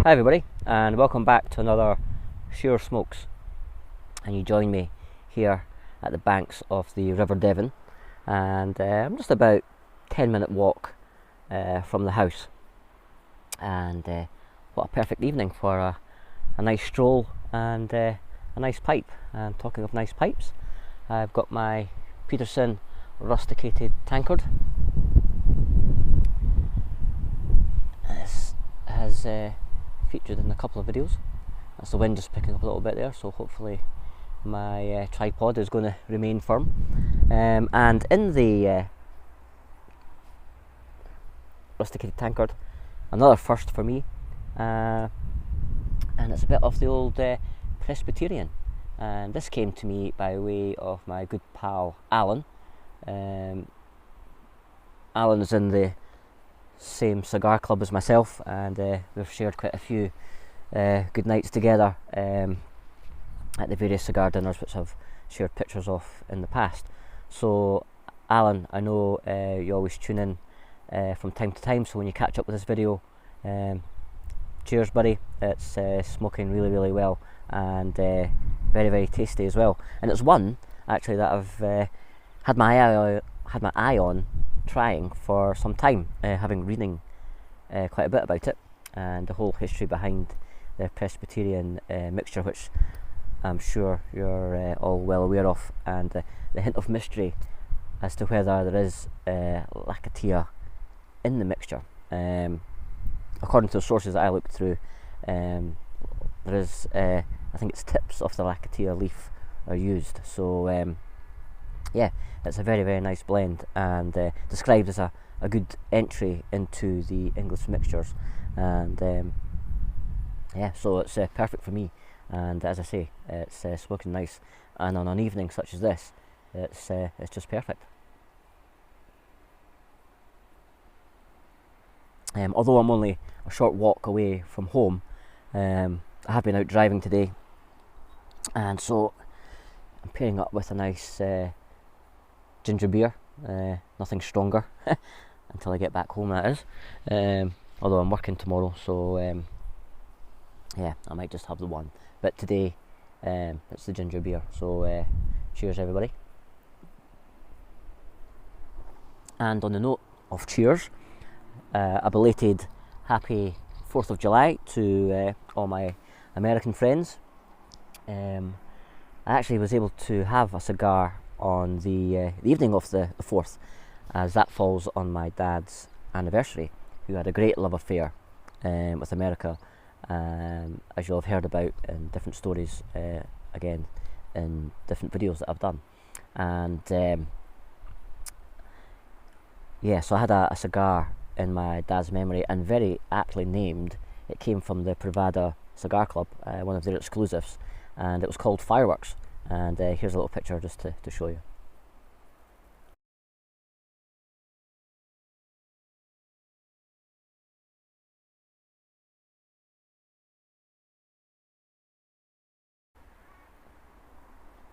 Hi everybody, and welcome back to another Shearer Smokes. And you join me here at the banks of the River Devon, and I'm just about 10-minute walk from the house. And what a perfect evening for a nice stroll and a nice pipe. And talking of nice pipes, I've got my Peterson Rusticated Tankard. This has featured in a couple of videos. That's the wind just picking up a little bit there, so hopefully my tripod is going to remain firm. And in the Rusticated Tankard, another first for me, and it's a bit of the old Presbyterian. And this came to me by way of my good pal Alan. Alan is in the same cigar club as myself, and we've shared quite a few good nights together at the various cigar dinners which I've shared pictures of in the past. So Alan, I know you always tune in from time to time, so when you catch up with this video, cheers buddy. It's smoking really well, and very tasty as well. And it's one actually that I've had my eye on trying for some time, having reading quite a bit about it and the whole history behind the Presbyterian mixture, which I'm sure you're all well aware of, and the hint of mystery as to whether there is Lacatia in the mixture. According to the sources that I looked through, there is, I think it's tips of the Lacatia leaf are used. So yeah, it's a very nice blend, and described as a good entry into the English mixtures. And yeah, so it's perfect for me. And as I say, it's smoking nice, and on an evening such as this, it's just perfect. Although I'm only a short walk away from home, I have been out driving today, and so I'm pairing up with a nice ginger beer, nothing stronger until I get back home, that is. Although I'm working tomorrow, so yeah, I might just have the one. But today it's the ginger beer, so cheers everybody. And on the note of cheers, a belated happy 4th of July to all my American friends. I actually was able to have a cigar on the evening of the 4th, as that falls on my dad's anniversary, who had a great love affair with America, as you'll have heard about in different stories, again in different videos that I've done. And yeah, so I had a cigar in my dad's memory, and very aptly named. It came from the Privada Cigar Club, one of their exclusives, and it was called Fireworks. And here's a little picture just to show you.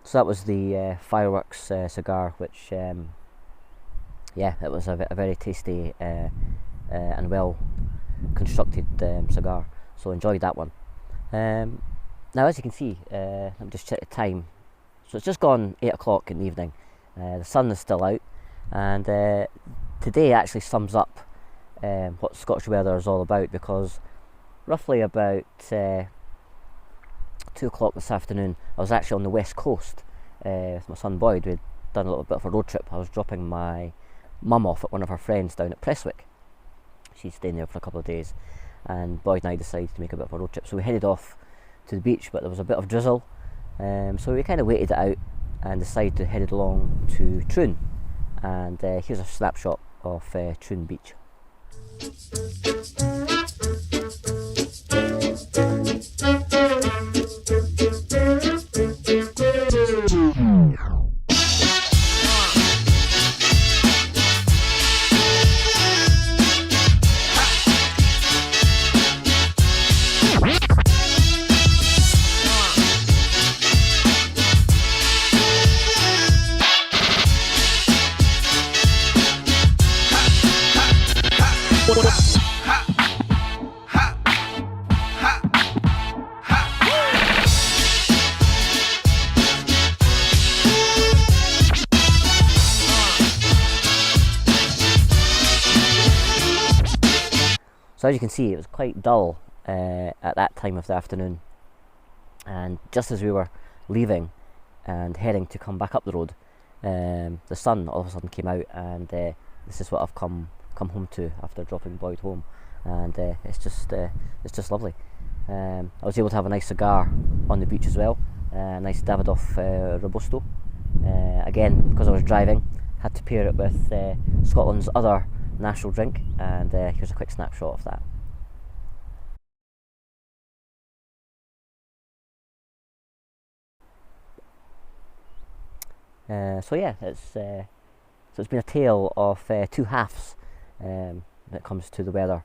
So that was the Fireworks cigar, which yeah, it was a very tasty and well constructed cigar, so enjoyed that one. Now, as you can see, let me just check the time. So it's just gone 8 o'clock in the evening. The sun is still out, and today actually sums up what Scottish weather is all about, because roughly about 2 o'clock this afternoon, I was actually on the west coast with my son Boyd. We'd done a little bit of a road trip. I was dropping my mum off at one of her friends down at Prestwick. She's staying there for a couple of days, and Boyd and I decided to make a bit of a road trip. So we headed off to the beach, but there was a bit of drizzle, so we kind of waited it out and decided to head along to Troon. And here's a snapshot of Troon Beach. So as you can see, it was quite dull at that time of the afternoon, and just as we were leaving and heading to come back up the road, the sun all of a sudden came out, and this is what I've come home to after dropping Boyd home, and it's just lovely. I was able to have a nice cigar on the beach as well, a nice Davidoff Robusto. Again, because I was driving, had to pair it with Scotland's other national drink, and here's a quick snapshot of that. So yeah, it's been a tale of two halves when it comes to the weather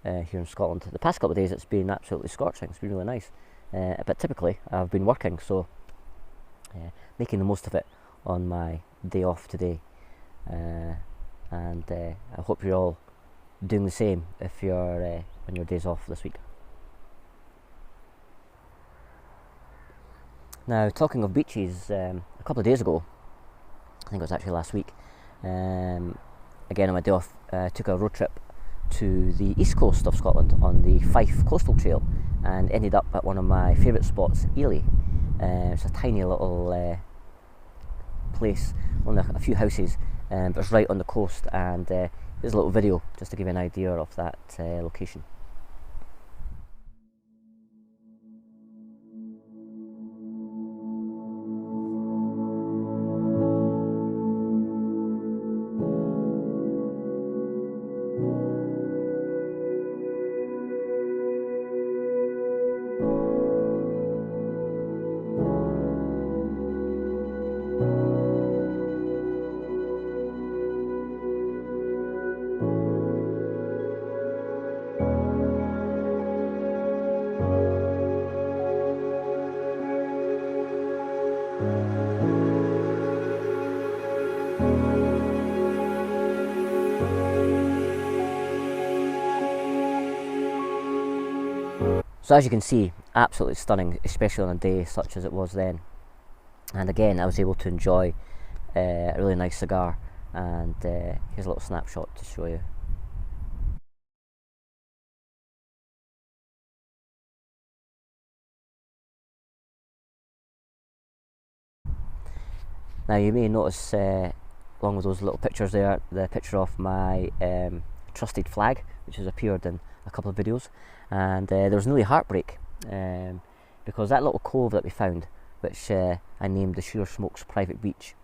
here in Scotland. The past couple of days it's been absolutely scorching, it's been really nice, but typically I've been working, so making the most of it on my day off today, and I hope you're all doing the same if you're on your days off this week. Now, talking of beaches, a couple of days ago, I think it was actually last week, again on my day off, took a road trip to the east coast of Scotland on the Fife Coastal Trail, and ended up at one of my favourite spots, Ely. It's a tiny little place, only a few houses, but it's right on the coast, and here's a little video just to give you an idea of that location. So as you can see, absolutely stunning, especially on a day such as it was then. And again, I was able to enjoy a really nice cigar, and here's a little snapshot to show you. Now you may notice, along with those little pictures there, the picture of my trusted flag, which has appeared in a couple of videos, and there was nearly heartbreak, because that little cove that we found, which I named the Shearer Smokes private beach,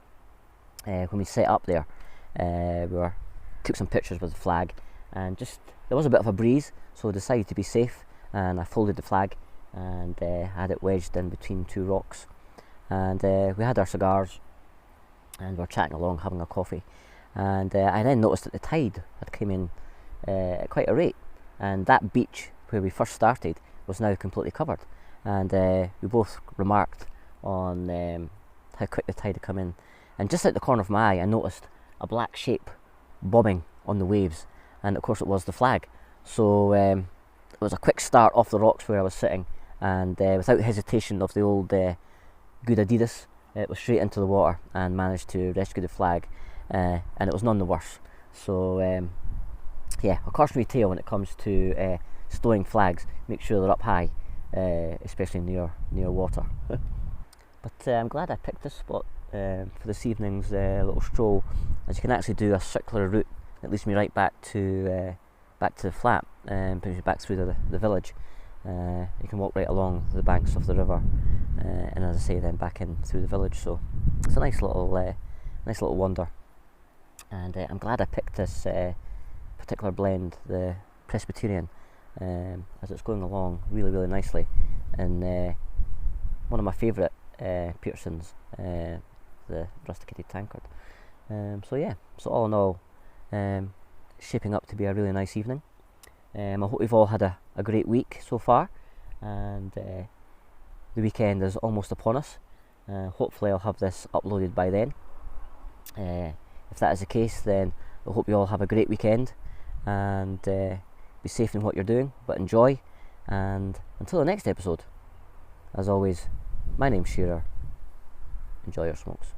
when we set up there, took some pictures with the flag, and just there was a bit of a breeze, so I decided to be safe, and I folded the flag and had it wedged in between two rocks, and we had our cigars and we were chatting along, having a coffee, and I then noticed that the tide had come in at quite a rate, and that beach where we first started was now completely covered, and we both remarked on how quick the tide had come in, and just at the corner of my eye I noticed a black shape bobbing on the waves, and of course it was the flag. So it was a quick start off the rocks where I was sitting, and without hesitation of the old good Adidas, it was straight into the water and managed to rescue the flag, and it was none the worse. So yeah, a cautionary tale when it comes to stowing flags: make sure they're up high, especially near water. But I'm glad I picked this spot for this evening's little stroll, as you can actually do a circular route that leads me right back to the flat, and brings me back through the village. You can walk right along the banks of the river, and as I say, then back in through the village. So it's a nice little wander, and I'm glad I picked this particular blend, the Presbyterian, as it's going along really, really nicely, and one of my favourite Petersons, the Rusticated Tankard. So yeah, so all in all, shaping up to be a really nice evening. I hope you've all had a great week so far, and the weekend is almost upon us. Hopefully I'll have this uploaded by then. If that is the case, then I hope you all have a great weekend, and be safe in what you're doing, but enjoy, and until the next episode, as always, my name's Shearer. Enjoy your smokes.